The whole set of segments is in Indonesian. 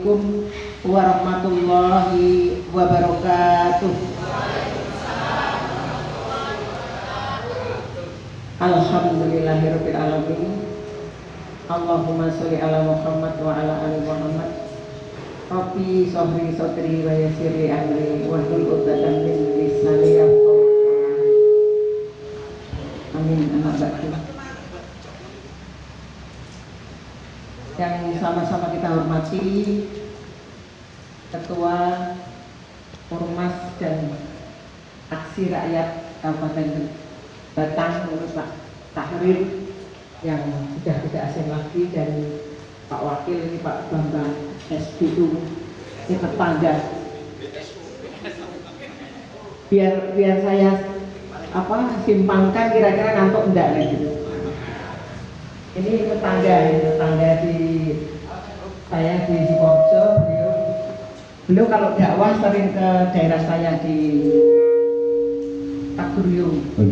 Assalamualaikum warahmatullahi wabarakatuh. Alhamdulillahirabbil alamin. Allahumma sholli ala Muhammad wa ala ali Muhammad. Rabbi sholli sadri wa yassir li amri wa hlul 'uqdatam min lisani yafqahu qawli. Amin. Amma ba'du. Yang sama-sama kita hormati Ketua Ormas dan Aksi Rakyat Kabupaten Batang, Pak Tahrir yang sudah tidak asing lagi, dan Pak Wakil ini Pak Bambang SBU, ini tetangga. Biar saya simpangkan kira-kira ngantuk enggak gitu. Ini tetangga di saya di Sidoarjo. Beliau kalau dakwah sering ke daerah saya di Paguyuban.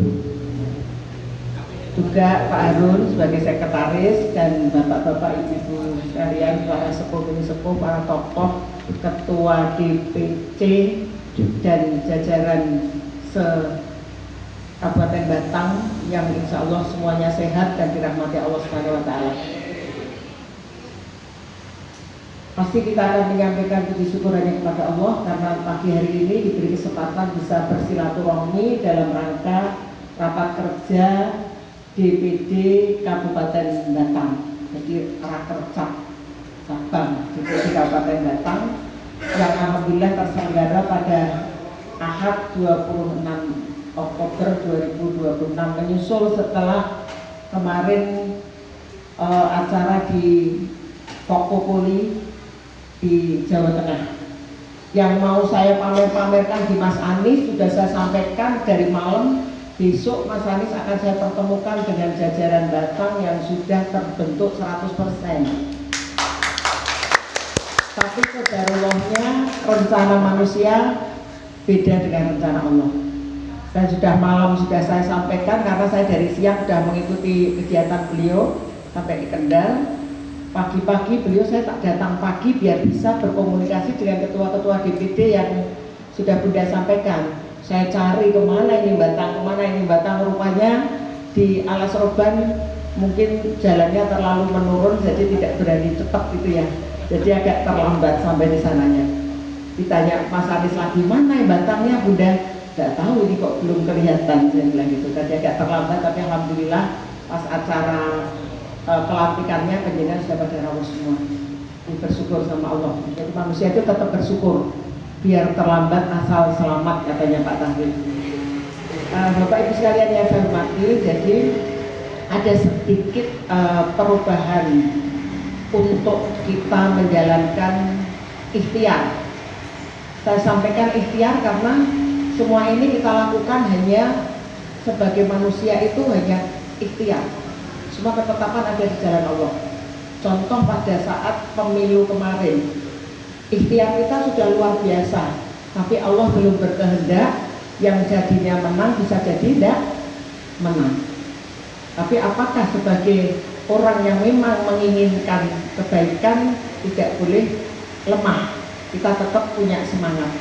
Juga Pak Harun sebagai sekretaris, dan bapak-bapak ibu-ibu sekalian, para sepuh, para tokoh, ketua DPC dan jajaran Kabupaten Batang yang insya Allah semuanya sehat dan dirahmati Allah Subhanahu wa Ta'ala. Pasti kita akan menyampaikan puji syukur hanya kepada Allah karena pagi hari ini diberi kesempatan bisa bersilaturahmi dalam rangka rapat kerja DPD Kabupaten Batang. Jadi rakercap cabang DPD Kabupaten Batang yang alhamdulillah terselenggara pada Ahad 26 Oktober 2026, menyusul setelah kemarin acara di Pokopoli di Jawa Tengah. Yang mau saya pamerkan di Mas Anies sudah saya sampaikan dari malam. Besok Mas Anies akan saya pertemukan dengan jajaran Batang yang sudah terbentuk 100%. Tapi qadarullah-nya rencana manusia beda dengan rencana Allah. Dan sudah malam sudah saya sampaikan karena saya dari siang sudah mengikuti kegiatan beliau sampai di Kendal. Pagi-pagi beliau saya tak datang pagi biar bisa berkomunikasi dengan ketua-ketua DPD yang sudah Bunda sampaikan. Saya cari kemana ini Batang, rupanya di Alas Roban mungkin jalannya terlalu menurun, jadi tidak berani cepat gitu ya. Jadi agak terlambat sampai di sananya. Ditanya Mas Anies lagi, mana ya Batangnya Bunda? Nggak tahu ini kok belum kelihatan, saya bilang gitu. Tadi agak terlambat, tapi alhamdulillah pas acara pelantikannya penjenengan sudah pada rawuh semua. Ini bersyukur sama Allah. Jadi manusia itu tetap bersyukur, biar terlambat asal selamat, katanya Pak Tahir. Bapak Ibu sekalian yang saya hormati, jadi ada sedikit perubahan untuk kita menjalankan ikhtiar. Saya sampaikan ikhtiar karena semua ini kita lakukan hanya sebagai manusia, itu hanya ikhtiar. Semua ketetapan ada di jalan Allah. Contoh pada saat pemilu kemarin, ikhtiar kita sudah luar biasa, tapi Allah belum berkehendak, yang jadinya menang bisa jadi tidak menang. Tapi apakah sebagai orang yang memang menginginkan kebaikan tidak boleh lemah, kita tetap punya semangat.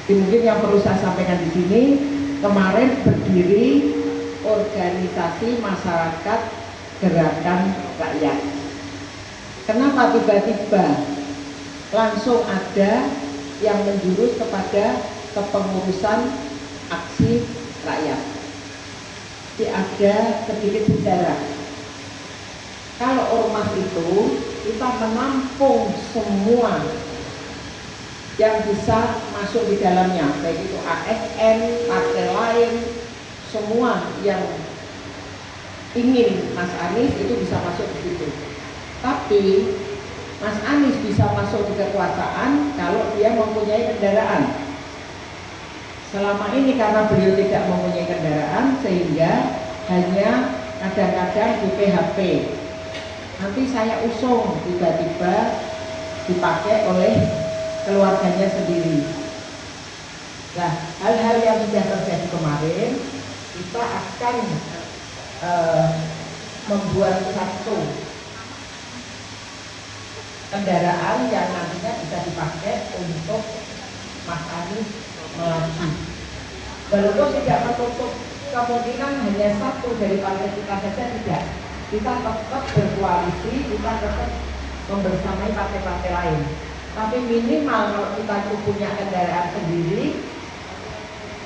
Mungkin yang perlu saya sampaikan di sini, kemarin berdiri organisasi masyarakat gerakan rakyat. Kenapa tiba-tiba langsung ada yang menjurus kepada kepengurusan aksi rakyat? Jadi ada sedikit sejarah. Kalau ormas itu kita menampung semua yang bisa masuk di dalamnya, baik itu ASN, partai lain, semua yang ingin Mas Anies itu bisa masuk di situ. Tapi Mas Anies bisa masuk di kekuasaan kalau dia mempunyai kendaraan. Selama ini karena beliau tidak mempunyai kendaraan, sehingga hanya kadang-kadang di PHP. Nanti saya usung tiba-tiba dipakai oleh keluarganya sendiri. Nah, hal-hal yang sudah terjadi kemarin, kita akan membuat satu kendaraan yang nantinya bisa dipakai untuk Mas Anies melaju. Walaupun tidak menutup kemungkinan hanya satu dari partai kita saja, tidak. Kita tetap berkoalisi, kita tetap membersamai partai-partai lain. Tapi minimal kalau kita punya kendaraan sendiri,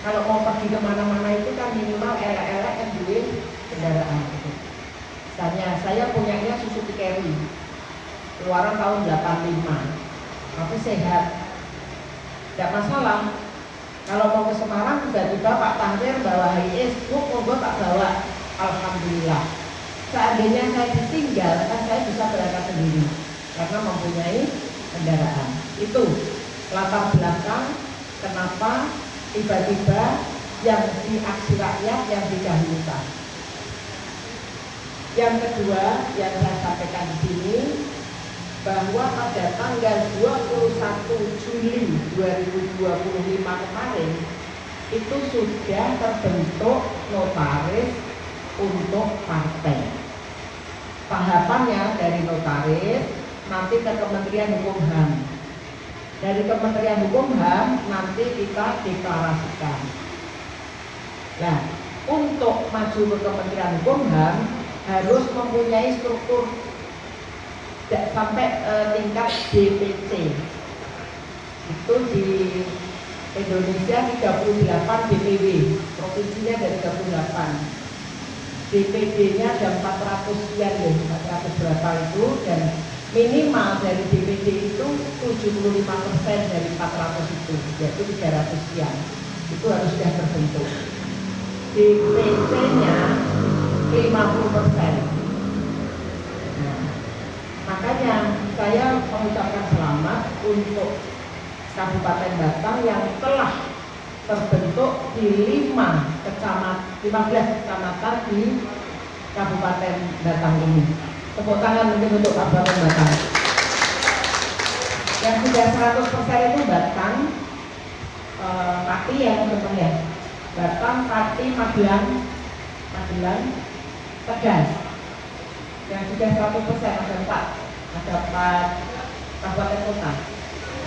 kalau mau pergi kemana-mana itu kan minimal elek-elek kan duit kendaraan. Misalnya saya punyanya Suzuki Carry, keluaran tahun 85, tapi sehat, tidak masalah. Kalau mau ke Semarang tiba-tiba Pak Tahir bawa HIS, monggo tak bawa, alhamdulillah. Seandainya saya ditinggal kan saya bisa berangkat sendiri karena mempunyai kendaraan. Itu latar belakang kenapa tiba-tiba yang di aksi rakyat yang didahulukan. Yang kedua yang saya sampaikan di sini, bahwa pada tanggal 21 Juli 2025 kemarin itu sudah terbentuk notaris untuk partai. Tahapannya dari notaris nanti ke Kementerian Hukum HAM. Dari Kementerian Hukum HAM nanti kita deklarasikan. Nah, untuk maju ke Kementerian Hukum HAM harus mempunyai struktur sampai tingkat DPC. Itu di Indonesia 38 DPW, provinsinya ada 38. DPD-nya ada 400 sekian ya, 400 berapa itu, dan minimal dari DPD itu 75% dari 400 itu, yaitu 300 sekian. Itu harus sudah terbentuk. DPC-nya 50%. Makanya saya mengucapkan selamat untuk Kabupaten Batang yang telah terbentuk di 15 kecamatan di Kabupaten Batang ini. Tepuk tangan mungkin untuk Kabupaten Batang. Yang sudah 100% itu Batang, Pati ya teman-teman ya. Batang, Pati, Magelang, Tegal. Yang sudah 100% ada 4 kabupaten kota,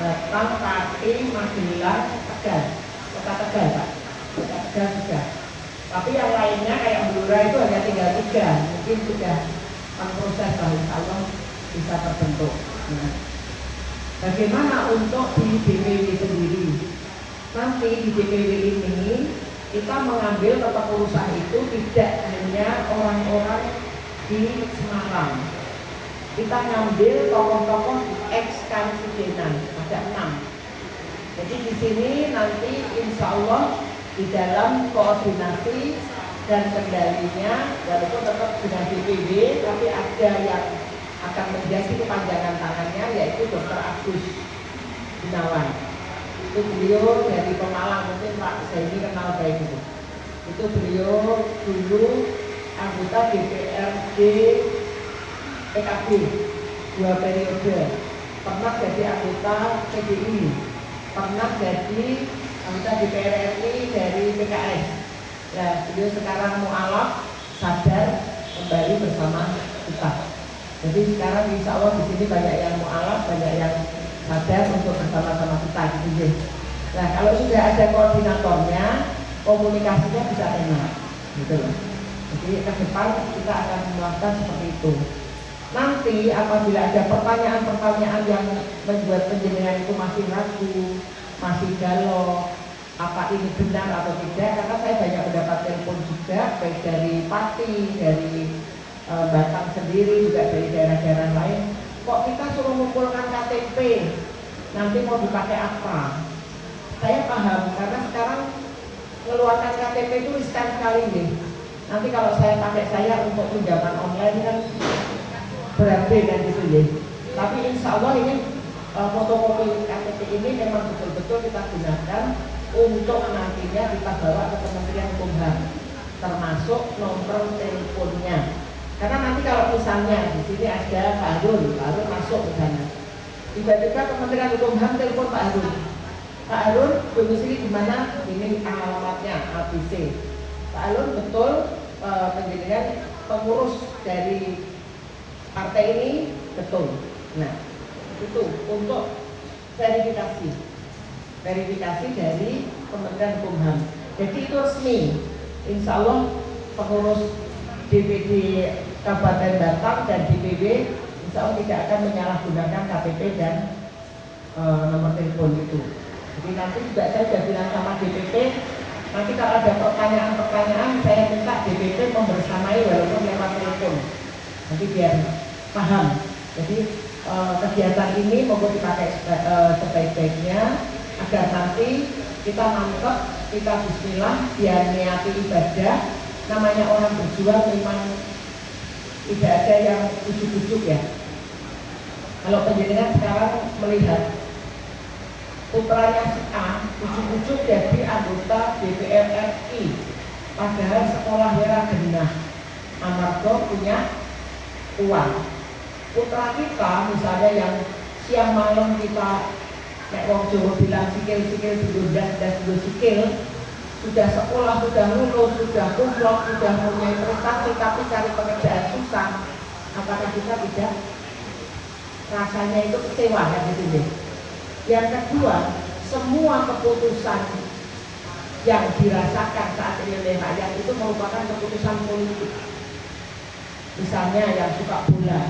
Batang, Pati, Magelang, Tegal, kota Tegal Pak, kota Tegal juga. Tapi yang lainnya kayak Blora itu hanya tinggal 3, mungkin sudah proses lah, insya Allah bisa terbentuk. Nah, bagaimana untuk di DPW sendiri? Nanti di DPW ini kita mengambil kepengurusan itu tidak hanya orang-orang di Semarang. Kita ngambil tokoh-tokoh ex-Karsidenan, ada 6. Jadi di sini nanti insya Allah di dalam koordinasi dan kendalinya, walaupun tetap dengan DPW, tapi ada yang akan menjadi kepanjangan tangannya, yaitu Dr. Agus Gunawan. Itu beliau dari Pemalang, mungkin Pak Zaini kenal baik itu. Itu beliau dulu anggota DPRD PKB 2 periode, pernah jadi anggota PDI, pernah jadi anggota DPR RI dari PKS. Nah, beliau sekarang mualaf, sadar kembali bersama kita. Jadi sekarang insya Allah di sini banyak yang mualaf, banyak yang sadar untuk bersama-sama kita gitu. Nah, kalau sudah ada koordinatornya, komunikasinya bisa enak, gitu loh. Jadi ke depan kita akan melakukan seperti itu. Nanti apabila ada pertanyaan-pertanyaan yang membuat penjenengan itu masih ragu, masih galau, apa ini benar atau tidak, karena saya banyak mendapat telepon juga, baik dari Pati, dari Batang sendiri, juga dari daerah-daerah lain. Kok kita suruh mengumpulkan KTP, nanti mau dipakai apa? Saya paham, karena sekarang mengeluarkan KTP itu riskan sekali nih. Nanti kalau saya pakai saya untuk pinjaman online kan berarti kan gitu ya. Tapi insya Allah ini fotokopi KTP ini memang betul-betul kita gunakan untuk nantinya kita bawa ke Kementerian Hukum HAM, termasuk nomor teleponnya. Karena nanti kalau misalnya di sini ada Pak Harun masuk ke sana, tiba-tiba Kementerian Hukum HAM telepon Pak Harun. Pak Harun domisili di mana? Ini alamatnya ABC. Pak Harun betul penjaringan pengurus dari partai ini betul. Nah, itu untuk verifikasi dari Kementerian Hukum. Jadi itu resmi. Insya Allah pengurus DPD Kabupaten Batang dan DPW insya Allah tidak akan menyalahgunakan KTP dan nomor telepon itu. Jadi nanti juga saya sudah bilang sama DPP, nanti kalau ada pertanyaan-pertanyaan saya minta DPP membersamai walaupun lewat telepon. Nanti biar paham. Jadi kegiatan ini mau dipakai sebaik-baiknya agar nanti kita mantap, kita bismillah, biar niati ibadah. Namanya orang berjuang memang tidak ada yang ujuk-ujuk ya. Kalau penjenengan sekarang melihat putranya si A ujuk-ujuk jadi anggota DPR RI, padahal sekolah Hera Genah, amarga punya uang. Putra kita misalnya yang siang malam kita kayak wong Jawa bilang sikil-sikil digondang dan sikil, sudah sekolah, sudah lulus, sudah kumlot, sudah punya prestasi, tapi cari pekerjaan susah. Apakah kita tidak rasanya itu kecewa ya gitu. Yang kedua, semua keputusan yang dirasakan saat ini oleh rakyat itu merupakan keputusan politik. Misalnya yang suka bola,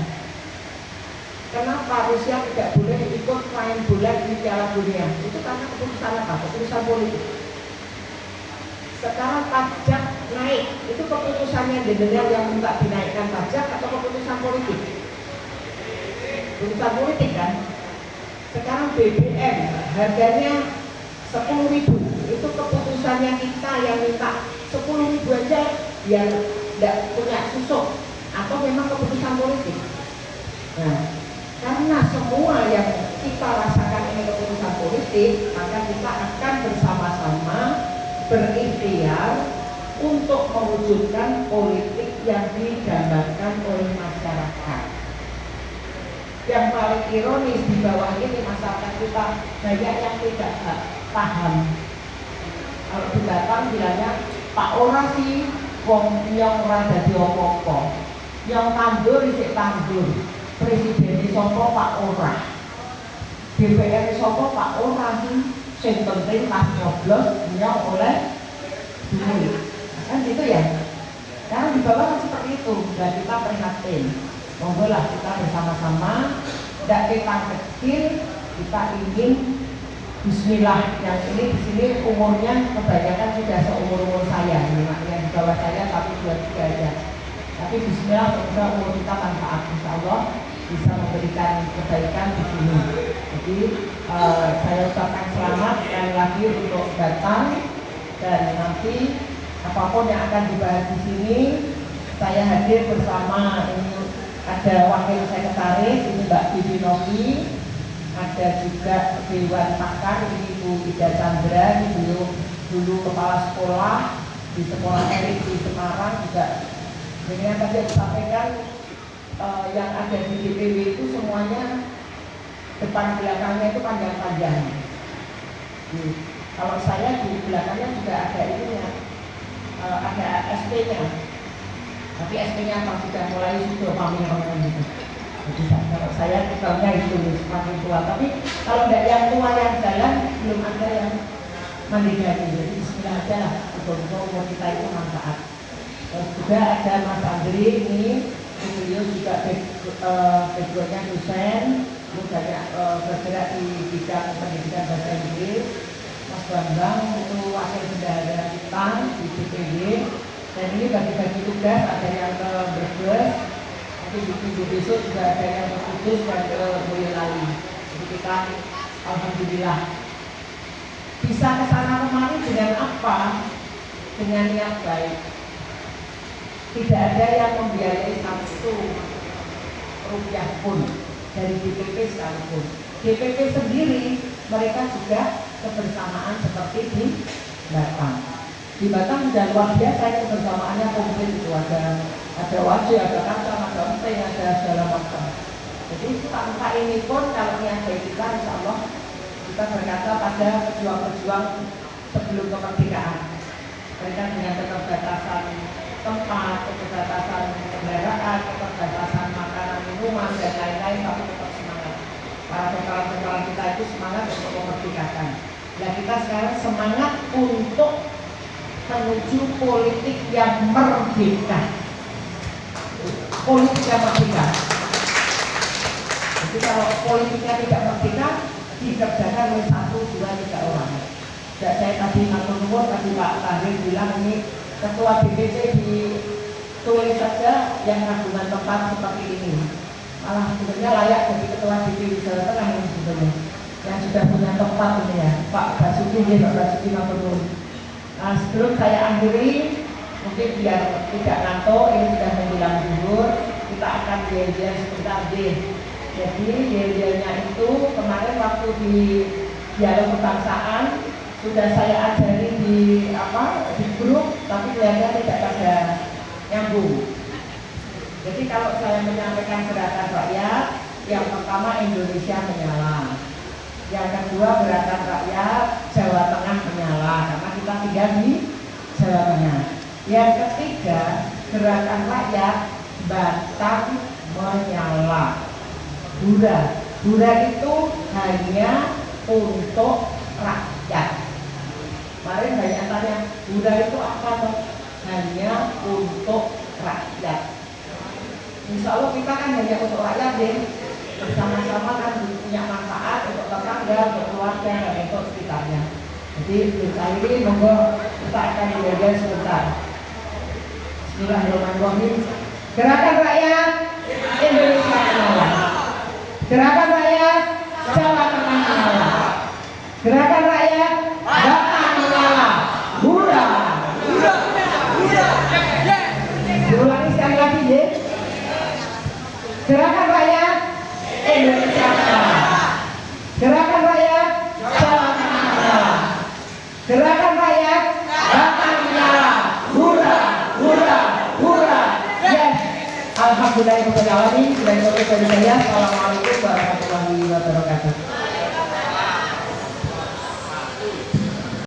kenapa Rusia tidak boleh ikut main bola di Piala Dunia? Itu karena keputusan apa? Keputusan politik. Sekarang pajak naik, itu keputusannya DPR yang minta dinaikkan pajak atau keputusan politik? Keputusan politik kan? Sekarang BBM harganya 10.000, itu keputusannya kita yang minta 10.000 aja yang tidak punya susuk, atau memang keputusan politik? Nah, karena semua yang kita rasakan ini keputusan politik, maka kita akan bersama-sama berikhtiar untuk mewujudkan politik yang digambarkan oleh masyarakat. Yang paling ironis di bawah ini masyarakat kita banyak yang tidak paham. Kalau di Batam bilangnya Pak ora sih wong yang ora dadi apa-apa, yang tandur isik tandur, presiden sapa Pak ora, DPR sapa Pak ora sih, sing penting pas nyoblos nyong oleh duit. Kan gitu ya. Karena di bawah kan seperti itu, dan kita prihatin. Monggo lah kita bersama-sama, tidak kita kecil, kita ingin bismillah. Yang ini di sini umurnya kebanyakan sudah seumur saya, yang di bawah saya 1, 2, 3 aja. Tapi bismillah semoga umur kita manfaat, insya Allah bisa memberikan kebaikan di sini. Jadi saya ucapkan selamat sekali lagi untuk datang, dan nanti apapun yang akan dibahas di sini saya hadir bersama. Ini ada wakil sekretaris, ini Mbak Bibi Novi, ada juga Dewan Pakar, ini Ibu Ida Chandra, ini dulu kepala sekolah di sekolah elit di Semarang juga. Jadi yang tadi aku sampaikan yang ada di DPW itu semuanya depan belakangnya itu panjang-panjang. Kalau saya di belakangnya juga ada ininya, ada SP-nya. Tapi SP-nya apa sudah mulai sudah pamer gitu. Jadi kalau saya kesannya itu semakin tua. Tapi kalau tidak yang tua yang jalan belum ada yang mandiri. Jadi bismillah aja lah, betul-betul umur kita itu manfaat. Terus juga ada Mas Andri ini, beliau juga backgroundnya dosen, banyak bergerak di bidang pendidikan bahasa Inggris. Mas Bambang itu wakil bendahara kita di DPD, dan ini bagi-bagi tugas, ada yang ke Brebes, nanti di minggu besok juga ada yang ke Kudus dan ke Boyolali. Jadi kita alhamdulillah bisa ke sana kemari dengan apa? Dengan niat baik. Tidak ada yang membiayai satu rupiah pun dari DPP sekalipun. DPP sendiri mereka juga kebersamaan seperti di Batam. Di Batam sudah luar biasa kebersamaannya komplit itu, ada wajib, ada kacang, ada emping, ada segala macam. Jadi tanpa ini pun kalau niat baik kita, insya Allah kita berkata pada pejuang-pejuang sebelum kemerdekaan. Mereka dengan keterbatasan tempat, keterbatasan kendaraan, keterbatasan makanan, minuman dan lain-lain, tapi tetap semangat. para veteran-veteran kita itu semangat untuk memerdekakan. Nah kita sekarang semangat untuk menuju politik yang merdeka. Politik yang merdeka. Jadi kalau politiknya tidak merdeka, dikerjakan oleh 1, 2, 3 orang. Saya tadi ngatur nuwun, tadi Pak Tahir bilang ini ketua DPC ditulis saja yang kandungan tempat seperti ini. Malah sebenarnya layak jadi ketua DPC Jawa Tengah ini sebenarnya yang sudah punya tempat ini ya, Pak Basuki, Pak Basuki ngatur nuwun. Nah, sebelum saya akhiri, mungkin biar tidak ngantuk, ini sudah menjelang zuhur, kita akan yel-yel sebentar deh. Jadi yel-yelnya itu kemarin waktu di dialog kebangsaan sudah saya ajari di grup, tapi kelihatannya tidak ada nyambung. Jadi kalau saya menyampaikan gerakan rakyat, yang pertama Indonesia menyala, yang kedua gerakan rakyat Jawa Tengah menyala karena kita tinggal di Jawa Tengah. Yang ketiga gerakan rakyat Batang menyala. Hura itu hanya untuk rakyat. Kemarin banyak tanya, hura itu apa toh? Hanya untuk rakyat. Insya Allah kita kan hanya untuk rakyat deh. Bersama-sama kan punya manfaat untuk tetangga, untuk keluarga, dan untuk sekitarnya. Jadi kali ini monggo kita akan belajar sebentar. Bismillahirrahmanirrahim. Gerakan rakyat Indonesia menyala. Gerakan rakyat Jawa Tengah menyala. Gerakan rakyat Batang menyala. Hura. Diulangi sekali lagi ya. Gerakan rakyat Indonesia menyala. Gerakan rakyat Jawa Tengah menyala. Gerakan rakyat Batang menyala. Hura, hura, hura. Yes. Alhamdulillah dari saya. Assalamualaikum warahmatullahi wabarakatuh.